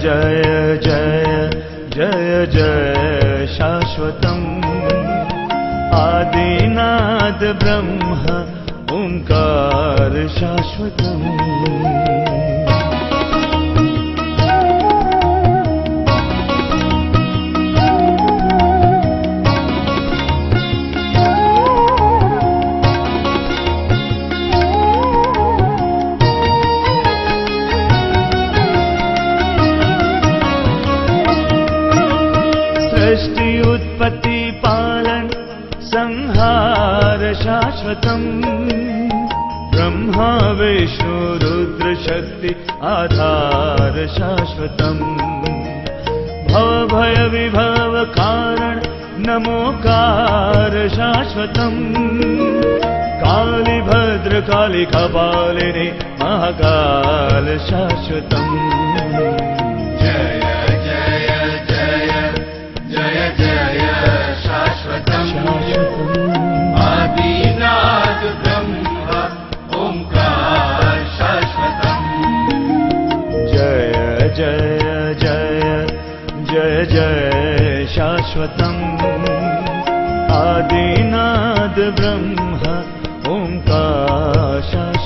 जय जय जय जय शाश्वतम् आदिनाद ब्रह्म ओंकार शाश्वतम्। सृष्टि उत्पत्ति पालन संहार शाश्वतम् ब्रह्मा विष्णु रुद्र शक्ति आधार शाश्वतम् भव भय विभव कारण नमोकार शाश्वतम् काली भद्र काली कपालिनी महाकाल शाश्वतम्। आदिनाद ब्रह्म ओंकार शाश्वतम्। जय जय जय जय जय शाश्वतम् आदिनाद ब्रह्म ओंकार शाश्वतम्।